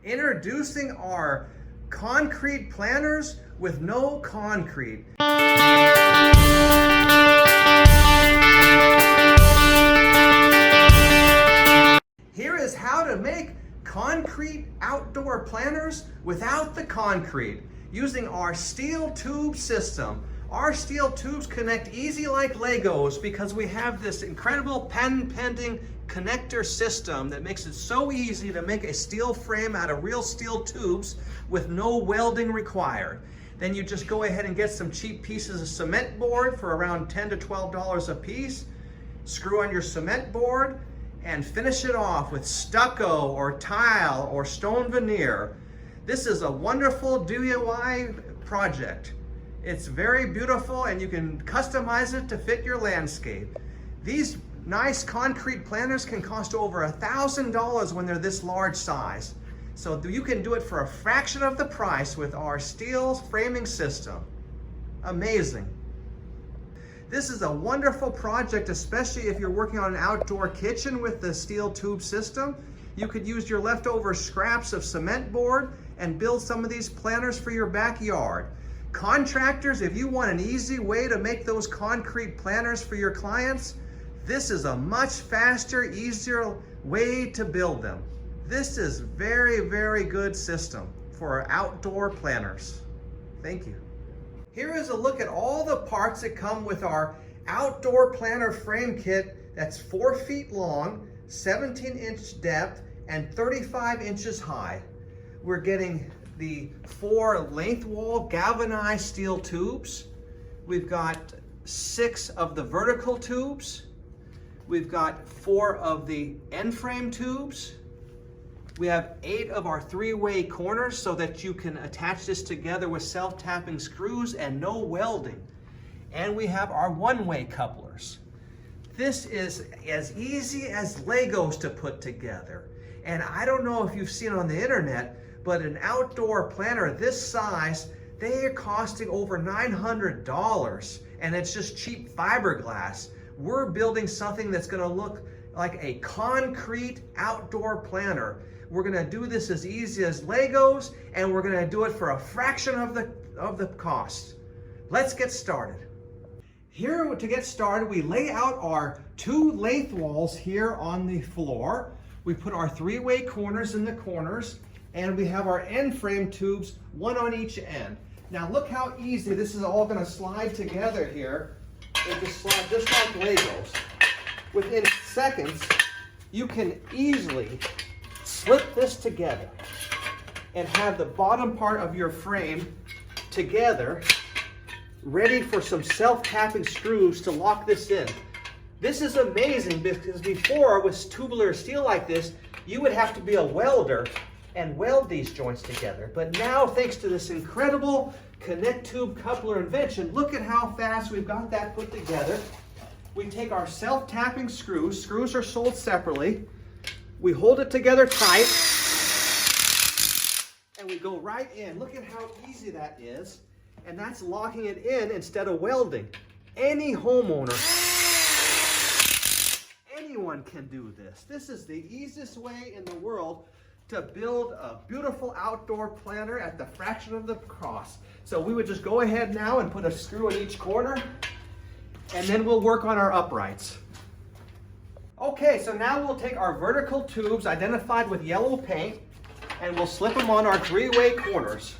Introducing our concrete planters with no concrete. Here is how to make concrete outdoor planters without the concrete using our steel tube system. Our steel tubes connect easy like Legos because we have this incredible patent-pending connector system that makes it so easy to make a steel frame out of real steel tubes with no welding required. Then you just go ahead and get some cheap pieces of cement board for around $10 to $12 a piece, screw on your cement board, and finish it off with stucco or tile or stone veneer. This is a wonderful DIY project. It's very beautiful and you can customize it to fit your landscape. These nice concrete planters can cost over $1,000 when they're this large size. So you can do it for a fraction of the price with our steel framing system. Amazing. This is a wonderful project, especially if you're working on an outdoor kitchen with the steel tube system. You could use your leftover scraps of cement board and build some of these planters for your backyard. Contractors, if you want an easy way to make those concrete planters for your clients, this is a much faster, easier way to build them. This is very, very good system for outdoor planters. Thank you. Here is a look at all the parts that come with our outdoor planter frame kit that's 4 feet long, 17-inch depth, and 35 inches high. We're getting the 4 length wall galvanized steel tubes. We've got 6 of the vertical tubes. We've got 4 of the end frame tubes. We have 8 of our 3-way corners so that you can attach this together with self-tapping screws and no welding. And we have our 1-way couplers. This is as easy as Legos to put together. And I don't know if you've seen it on the internet, but an outdoor planter this size, they are costing over $900, and it's just cheap fiberglass. We're building something that's gonna look like a concrete outdoor planter. We're gonna do this as easy as Legos, and we're gonna do it for a fraction of the cost. Let's get started. Here, to get started, we lay out our 2 length walls here on the floor. We put our 3-way corners in the corners, and we have our end frame tubes, 1 on each end. Now look how easy this is all gonna slide together here. It just slides just like Legos. Within seconds, you can easily slip this together and have the bottom part of your frame together, ready for some self-tapping screws to lock this in. This is amazing because before, with tubular steel like this, you would have to be a welder and weld these joints together. But now, thanks to this incredible Connectube coupler invention, look at how fast we've got that put together. We take our self-tapping screws. Screws are sold separately. We hold it together tight, and we go right in. Look at how easy that is. And that's locking it in instead of welding. Any homeowner, anyone can do this. This is the easiest way in the world to build a beautiful outdoor planter at the fraction of the cost. So we would just go ahead now and put a screw in each corner, and then we'll work on our uprights. Okay, so now we'll take our vertical tubes identified with yellow paint, and we'll slip them on our 3-way corners.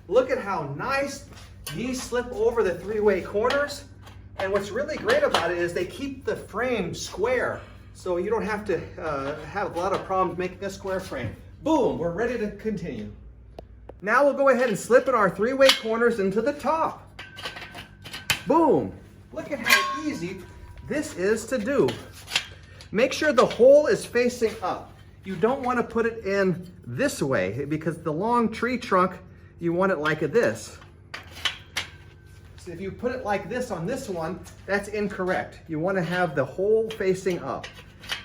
Look at how nice these slip over the 3-way corners. And what's really great about it is they keep the frame square, so you don't have to have a lot of problems making a square frame. Boom, we're ready to continue. Now we'll go ahead and slip in our 3-way corners into the top. Boom, look at how easy this is to do. Make sure the hole is facing up. You don't want to put it in this way because the long tree trunk, you want it like this. So if you put it like this on this one, that's incorrect. You want to have the hole facing up.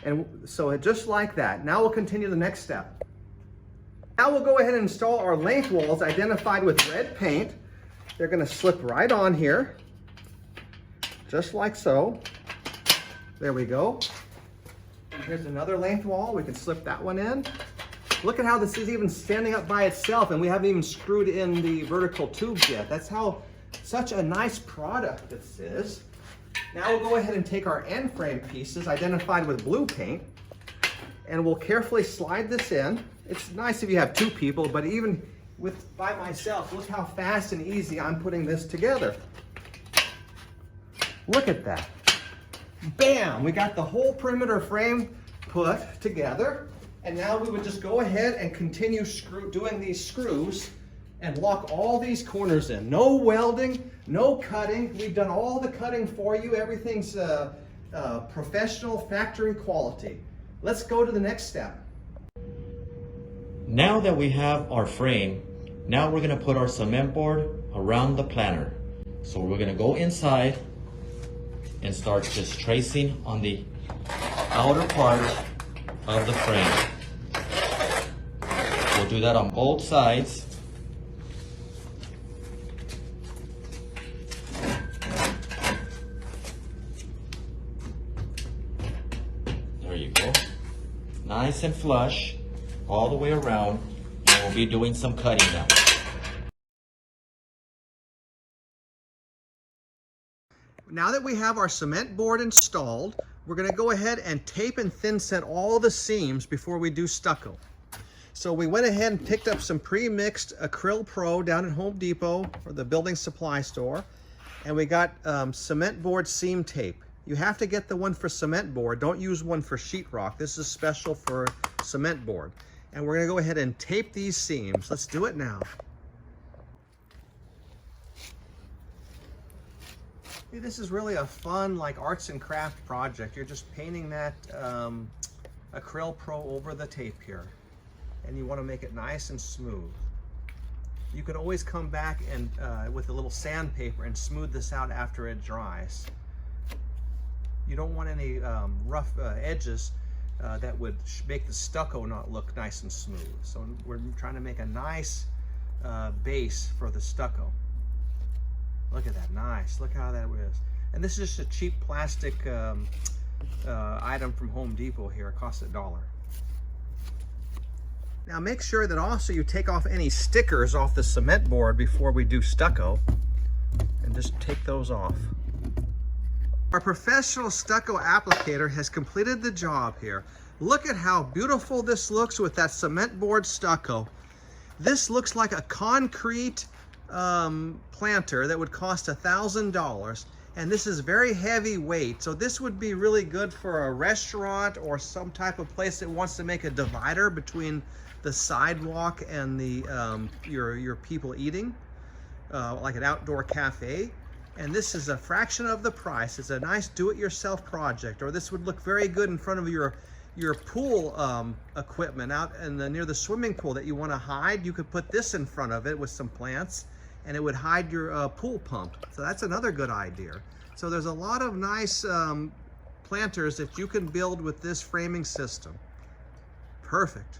And so just like that. Now we'll continue the next step. Now we'll go ahead and install our length walls identified with red paint. They're going to slip right on here, just like so. There we go. And here's another length wall. We can slip that one in. Look at how this is even standing up by itself, and we haven't even screwed in the vertical tubes yet. That's how such a nice product this is. Now we'll go ahead and take our end frame pieces identified with blue paint, and we'll carefully slide this in. It's nice if you have two people, but even by myself, look how fast and easy I'm putting this together. Look at that. Bam! We got the whole perimeter frame put together. And now we would just go ahead and continue doing these screws and lock all these corners in. No welding, no cutting. We've done all the cutting for you. Everything's professional factory quality. Let's go to the next step. Now that we have our frame, now we're going to put our cement board around the planter. So we're going to go inside and start just tracing on the outer part of the frame. We'll do that on both sides. There you go. Nice and flush all the way around, and we'll be doing some cutting now. Now that we have our cement board installed, we're going to go ahead and tape and thin set all the seams before we do stucco. So we went ahead and picked up some pre-mixed Acryl Pro down at Home Depot or the building supply store, and we got cement board seam tape. You have to get the one for cement board. Don't use one for sheetrock. This is special for cement board. And we're going to go ahead and tape these seams. Let's do it now. This is really a fun, like, arts and craft project. You're just painting that Acryl Pro over the tape here, and you want to make it nice and smooth. You can always come back and with a little sandpaper and smooth this out after it dries. You don't want any rough edges that would make the stucco not look nice and smooth. So we're trying to make a nice base for the stucco. Look at that, nice. Look how that is. And this is just a cheap plastic item from Home Depot here. It costs $1. Now make sure that also you take off any stickers off the cement board before we do stucco, and just take those off. Our professional stucco applicator has completed the job here. Look at how beautiful this looks with that cement board stucco. This looks like a concrete planter that would cost $1,000, and this is very heavy weight, so this would be really good for a restaurant or some type of place that wants to make a divider between the sidewalk and the your people eating, like an outdoor cafe. And this is a fraction of the price. It's a nice do-it-yourself project. Or this would look very good in front of your pool equipment out near the swimming pool that you want to hide. You could put this in front of it with some plants, and it would hide your pool pump. So that's another good idea. So there's a lot of nice planters that you can build with this framing system. Perfect.